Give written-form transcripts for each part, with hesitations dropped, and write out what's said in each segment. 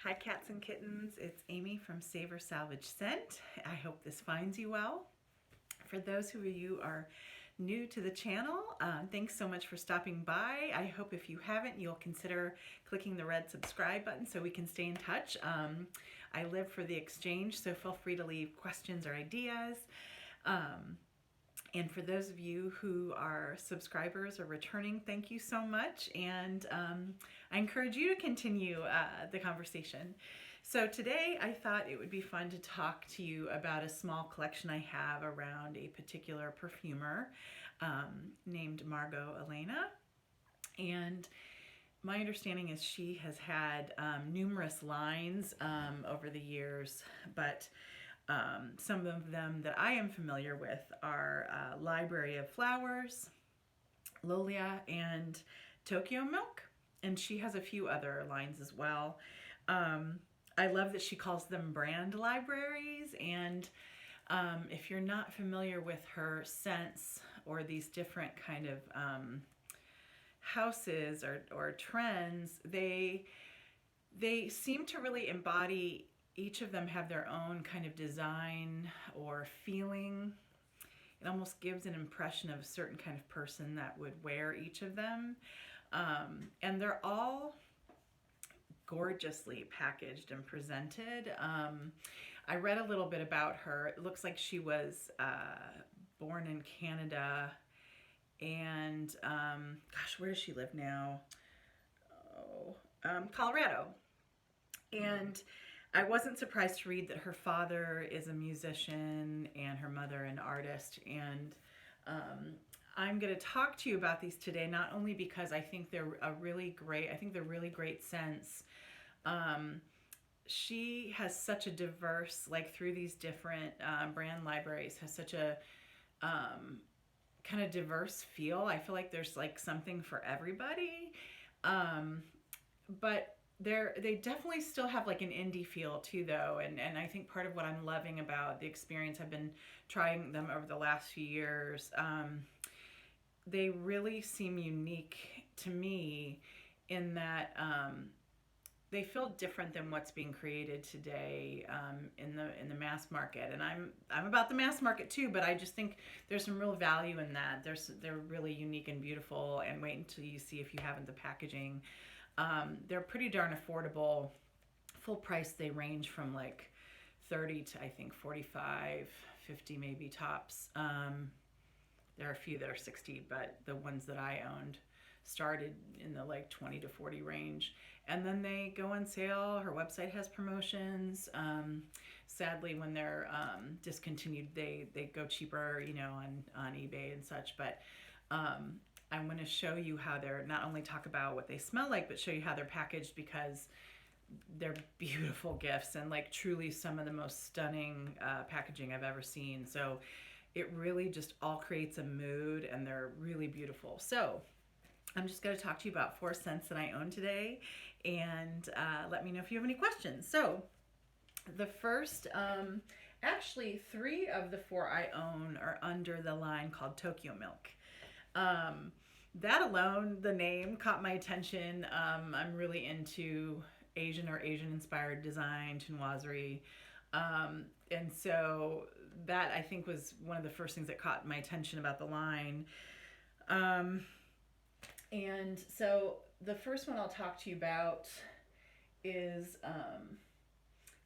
Hi cats and kittens, it's Amy from Savor Salvage Scent. I hope this finds you well. For those who you are new to the channel, thanks so much for stopping by. I hope if you haven't, you'll consider clicking the red subscribe button so we can stay in touch. I live for the exchange, so feel free to leave questions or ideas. And for those of you who are subscribers or returning, thank you so much. And I encourage you to continue the conversation. So today I thought it would be fun to talk to you about a small collection I have around a particular perfumer named Margot Elena. And my understanding is she has had numerous lines over the years, but some of them that I am familiar with are Library of Flowers, Lillian, and Tokyo Milk. And she has a few other lines as well. I love that she calls them brand libraries. And if you're not familiar with her scents or these different kind of houses or trends, they seem to really embody, each of them have their own kind of design or feeling. It almost gives an impression of a certain kind of person that would wear each of them. And they're all gorgeously packaged and presented. I read a little bit about her. It looks like she was born in Canada, and gosh, where does she live now? Colorado. And I wasn't surprised to read that her father is a musician and her mother an artist. And I'm going to talk to you about these today, not only because I think they're really great scents. She has such a diverse, like through these different brand libraries, has such a kind of diverse feel. I feel like there's like something for everybody. But they definitely still have like an indie feel too, though, and I think part of what I'm loving about the experience, I've been trying them over the last few years, they really seem unique to me in that they feel different than what's being created today in the mass market. And I'm about the mass market too, but I just think there's some real value in that. They're really unique and beautiful, and wait until you see, if you haven't, the packaging. They're pretty darn affordable. Full price, they range from like 30 to I think 45, 50 maybe tops. There are a few that are 60, but the ones that I owned started in the like 20 to 40 range. And then they go on sale. Her website has promotions. Sadly, when they're discontinued, they go cheaper, on eBay and such. But I'm going to show you how they're, not only talk about what they smell like, but show you how they're packaged, because they're beautiful gifts and like truly some of the most stunning packaging I've ever seen. So it really just all creates a mood, and they're really beautiful. So I'm just going to talk to you about 4 scents that I own today, and let me know if you have any questions. So the first, actually 3 of the 4 I own are under the line called Tokyo Milk. That alone, the name caught my attention. I'm really into Asian or Asian inspired design, chinoiserie. And so that, I think, was one of the first things that caught my attention about the line. And so the first one I'll talk to you about is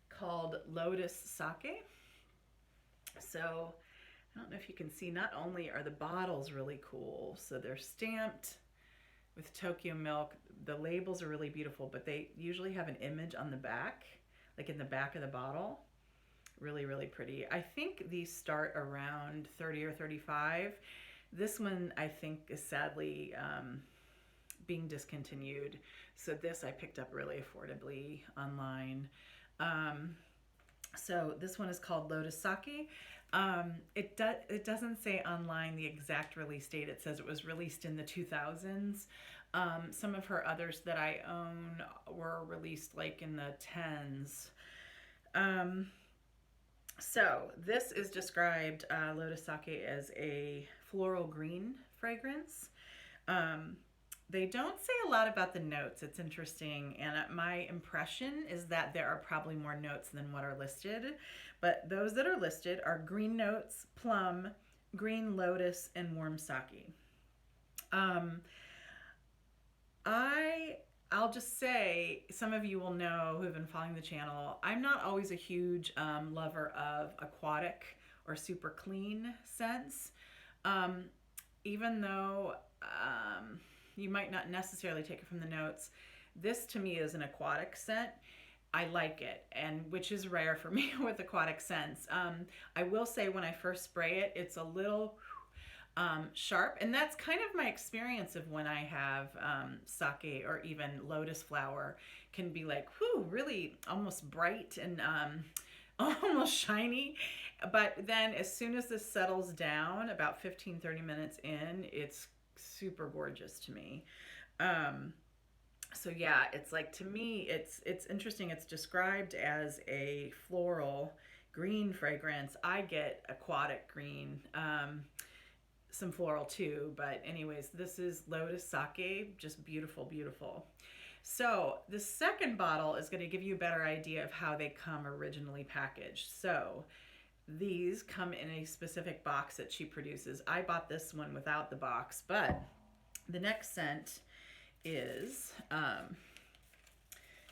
called Lotus Sake. So I don't know if you can see, not only are the bottles really cool, so they're stamped with Tokyo Milk, the labels are really beautiful, but they usually have an image on the back, like in the back of the bottle. Really, really pretty. I think these start around 30 or 35. This one, I think, is sadly being discontinued. So this I picked up really affordably online. So this one is called Lotus Sake. It doesn't say online the exact release date. It says it was released in the 2000s. Some of her others that I own were released like in the 10s. So this is described, Lotus Sake, as a floral green fragrance. They don't say a lot about the notes. It's interesting. And my impression is that there are probably more notes than what are listed. But those that are listed are green notes, plum, green lotus, and warm sake. Um, I'll just say, some of you will know who have been following the channel, I'm not always a huge lover of aquatic or super clean scents. Um, Even though you might not necessarily take it from the notes, this to me is an aquatic scent. I like it, and which is rare for me with aquatic scents. I will say when I first spray it, it's a little sharp, and that's kind of my experience of when I have sake or even lotus flower, can be like, whew, really almost bright and almost shiny. But then as soon as this settles down, about 15-30 minutes in, it's super gorgeous to me. So yeah, it's like, to me, it's interesting. It's described as a floral green fragrance. I get aquatic green, some floral too, but anyways, this is Lotus Sake, just beautiful, beautiful. So the second bottle is going to give you a better idea of how they come originally packaged. So these come in a specific box that she produces. I bought this one without the box, but the next scent is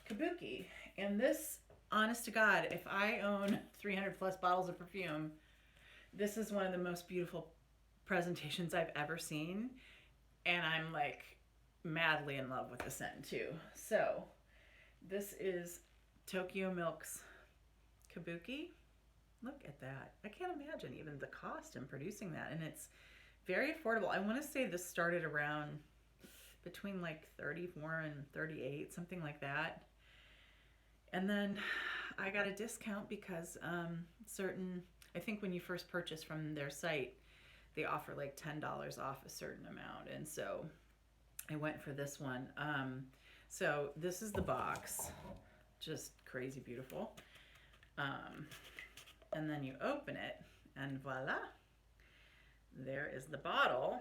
Kabuki. And this, honest to God, if I own 300 plus bottles of perfume, this is one of the most beautiful presentations I've ever seen. And I'm like madly in love with the scent too. So this is Tokyo Milk's Kabuki. Look at that. I can't imagine even the cost in producing that. And it's very affordable. I want to say this started around between like 34 and 38, something like that. And then I got a discount because I think when you first purchase from their site, they offer like $10 off a certain amount. And so I went for this one. So this is the box, just crazy beautiful. And then you open it and voila, there is the bottle.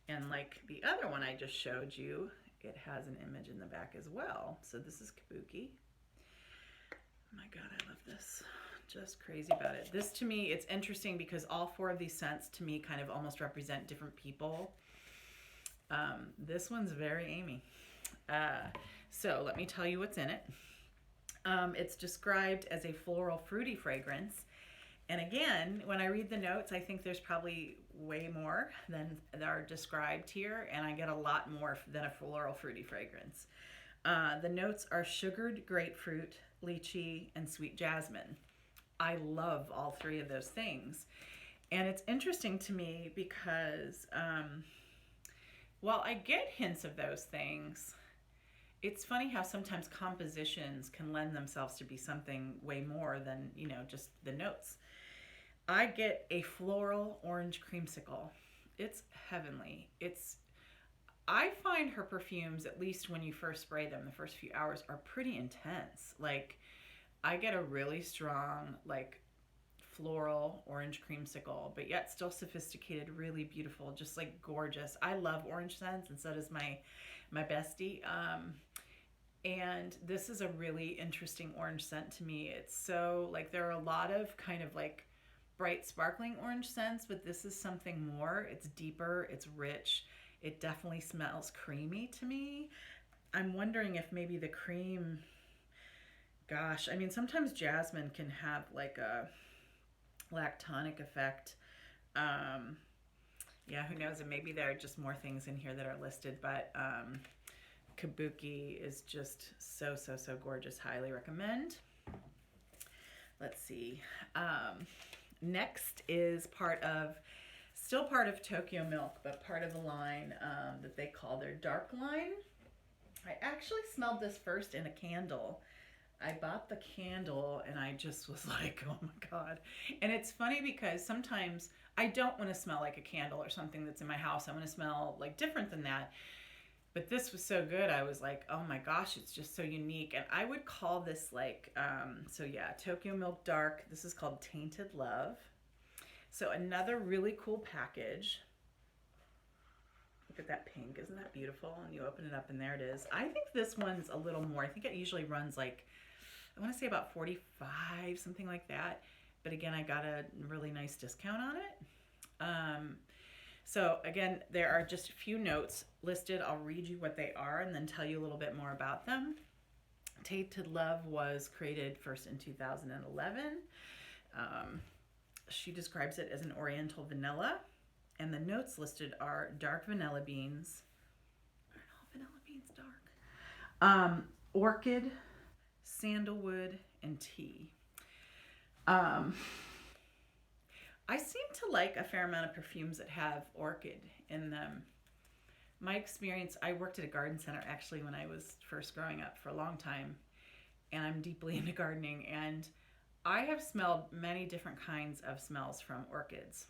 And like the other one I just showed you, it has an image in the back as well. So this is Kabuki. Oh my God, I love this. Just crazy about it. This to me, it's interesting because all four of these scents to me kind of almost represent different people. This one's very Amy. So let me tell you what's in it. It's described as a floral fruity fragrance. And again, when I read the notes, I think there's probably way more than are described here, and I get a lot more than a floral fruity fragrance. The notes are sugared grapefruit, lychee, and sweet jasmine. I love all three of those things. And it's interesting to me because while I get hints of those things, it's funny how sometimes compositions can lend themselves to be something way more than, you know, just the notes. I get a floral orange creamsicle. It's heavenly. I find her perfumes, at least when you first spray them, the first few hours are pretty intense. Like, I get a really strong, like, floral orange creamsicle, but yet still sophisticated, really beautiful, just like gorgeous. I love orange scents, and so does my bestie. And this is a really interesting orange scent to me. It's so, like, there are a lot of kind of like bright sparkling orange scents, but this is something more. It's deeper, it's rich. It definitely smells creamy to me. I'm wondering if maybe the cream, gosh, I mean, sometimes jasmine can have like a lactonic effect. Yeah, who knows? And maybe there are just more things in here that are listed, but Kabuki is just so, so, so gorgeous. Highly recommend. Let's see. Next is still part of Tokyo Milk, but part of a line that they call their dark line. I actually smelled this first in a candle. I bought the candle and I just was like, oh my God. And it's funny because sometimes I don't want to smell like a candle or something that's in my house. I want to smell like different than that. But this was so good. I was like, oh my gosh, it's just so unique. And I would call this like, so yeah, Tokyo Milk Dark. This is called Tainted Love. So another really cool package. Look at that pink. Isn't that beautiful? And you open it up and there it is. I think this one's a little more. I think it usually runs like, I want to say about 45, something like that. But again, I got a really nice discount on it. So again, there are just a few notes listed. I'll read you what they are and then tell you a little bit more about them. Tainted Love was created first in 2011. She describes it as an oriental vanilla. And the notes listed are dark vanilla beans. Aren't all vanilla beans dark? Orchid, sandalwood, and tea. I seem to like a fair amount of perfumes that have orchid in them. My experience, I worked at a garden center actually when I was first growing up for a long time, and I'm deeply into gardening, and I have smelled many different kinds of smells from orchids.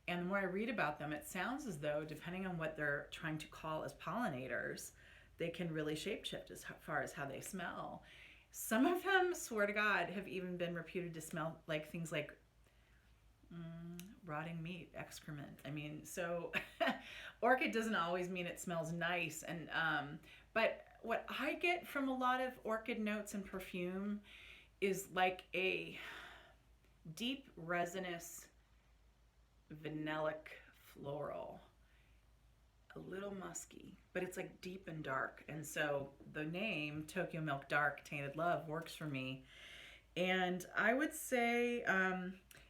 And the more I read about them, it sounds as though, depending on what they're trying to call as pollinators, they can really shapeshift as far as how they smell. Some of them, swear to God, have even been reputed to smell like things like rotting meat, excrement. I mean, so orchid doesn't always mean it smells nice. And but what I get from a lot of orchid notes and perfume is like a deep resinous vanillic floral, a little musky, but it's like deep and dark. And so the name Tokyo Milk Dark Tainted Love works for me. And I would say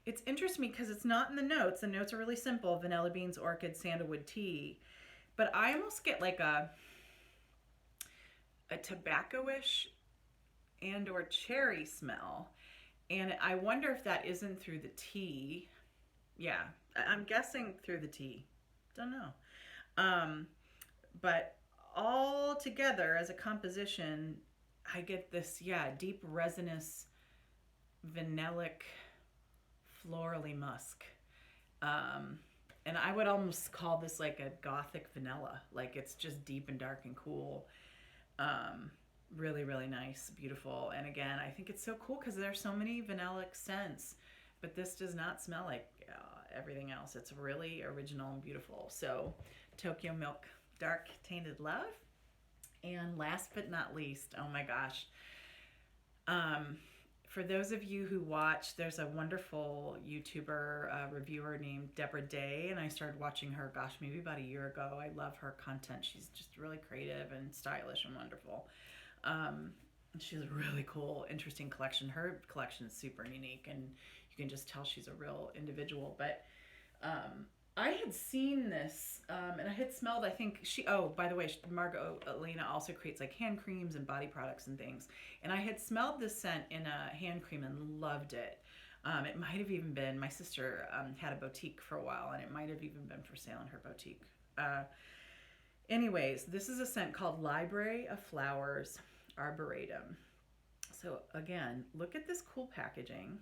it's interesting because it's not in the notes. The notes are really simple: vanilla beans, orchid, sandalwood, tea. But I almost get like a tobacco-ish and or cherry smell. And I wonder if that isn't through the tea. Yeah, I'm guessing through the tea. Don't know. But all together as a composition, I get this, deep resinous, vanillic, florally musk. And I would almost call this like a gothic vanilla. Like it's just deep and dark and cool. Really, really nice, beautiful. And again, I think it's so cool because there's so many vanillic scents, but this does not smell like everything else. It's really original and beautiful. So Tokyo Milk Dark Tainted Love. And last but not least, oh my gosh, for those of you who watch, there's a wonderful YouTuber reviewer named Deborah Day, and I started watching her, gosh, maybe about a year ago. I love her content. She's just really creative and stylish and wonderful. She has a really cool, interesting collection. Her collection is super unique, and you can just tell she's a real individual. But I had seen this, and I had smelled, I think by the way, Margot Elena also creates like hand creams and body products and things. And I had smelled this scent in a hand cream and loved it. It might have even been, my sister had a boutique for a while, and it might have even been for sale in her boutique. Anyways, this is a scent called Library of Flowers Arboretum. So again, look at this cool packaging.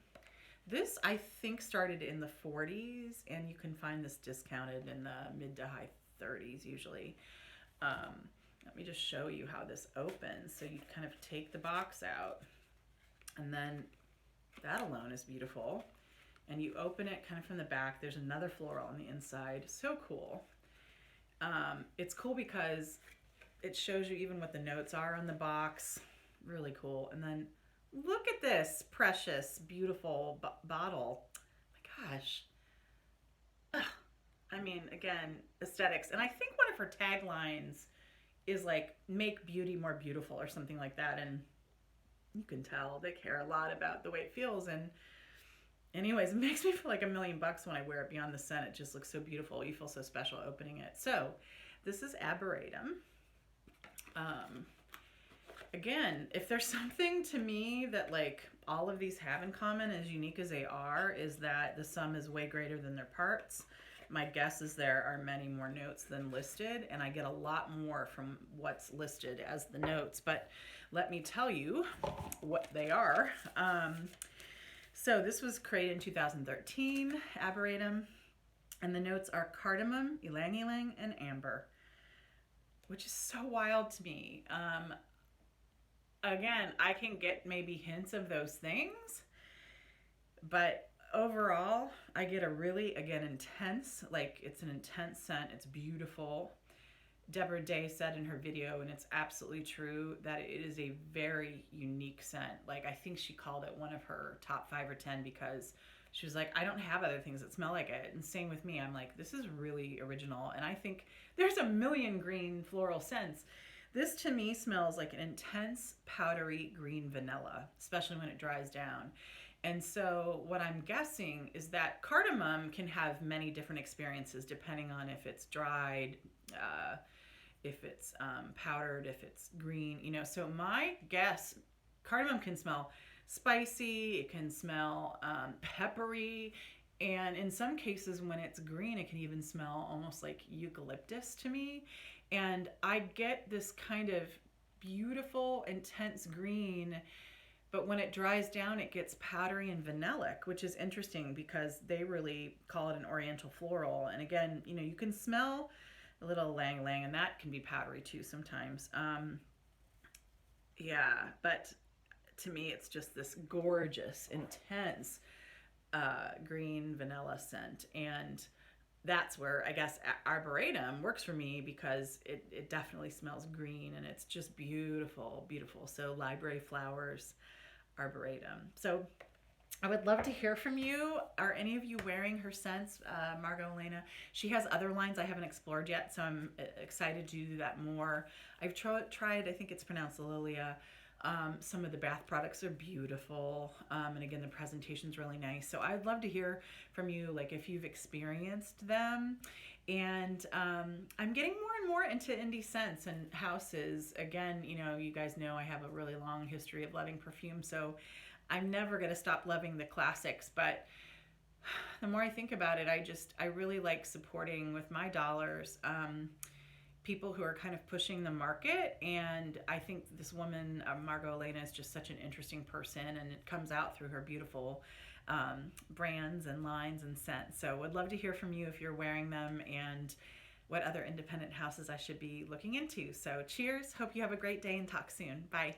This, I think, started in the 40s, and you can find this discounted in the mid to high 30s usually. Let me just show you how this opens. So you kind of take the box out, and then that alone is beautiful. And you open it kind of from the back. There's another floral on the inside. So cool. It's cool because it shows you even what the notes are on the box. Really cool. And then look at this precious, beautiful bottle. My gosh. Ugh. I mean, again, aesthetics. And I think one of her taglines is like, make beauty more beautiful or something like that. And you can tell they care a lot about the way it feels. And anyways, it makes me feel like $1 million when I wear it beyond the scent. It just looks so beautiful. You feel so special opening it. So this is Arboretum. Again, if there's something to me that like all of these have in common, as unique as they are, is that the sum is way greater than their parts. My guess is there are many more notes than listed, and I get a lot more from what's listed as the notes. But let me tell you what they are. So this was created in 2013, Arboretum, and the notes are cardamom, ylang ylang, and amber, which is so wild to me. Again, I can get maybe hints of those things, but overall, I get a really, again, intense, like it's an intense scent. It's beautiful. Deborah Day said in her video, and it's absolutely true, that it is a very unique scent. Like, I think she called it one of her top 5 or 10 because she was like, I don't have other things that smell like it. And same with me. I'm like, this is really original. And I think there's a million green floral scents. This to me smells like an intense powdery green vanilla, especially when it dries down. And so what I'm guessing is that cardamom can have many different experiences depending on if it's dried, if it's powdered, if it's green, you know. So my guess, cardamom can smell spicy, it can smell peppery, and in some cases when it's green, it can even smell almost like eucalyptus to me. And I get this kind of beautiful, intense green, but when it dries down, it gets powdery and vanillic, which is interesting because they really call it an oriental floral. And again, you know, you can smell a little lang lang, and that can be powdery too sometimes. Yeah, but to me, it's just this gorgeous, intense green vanilla scent. And that's where I guess Arboretum works for me because it definitely smells green and it's just beautiful, beautiful. So library flowers, Arboretum. So I would love to hear from you. Are any of you wearing her scents, Margot Elena? She has other lines I haven't explored yet, so I'm excited to do that more. I've tried, I think it's pronounced Lilia. Some of the bath products are beautiful, and again, the presentation's really nice. So I'd love to hear from you, like if you've experienced them. And I'm getting more and more into indie scents and houses. Again, you know, you guys know I have a really long history of loving perfume, so I'm never going to stop loving the classics. But the more I think about it, I really like supporting with my dollars people who are kind of pushing the market. And I think this woman, Margot Elena, is just such an interesting person, and it comes out through her beautiful brands and lines and scents. So would love to hear from you if you're wearing them and what other independent houses I should be looking into. So cheers. Hope you have a great day and talk soon. Bye.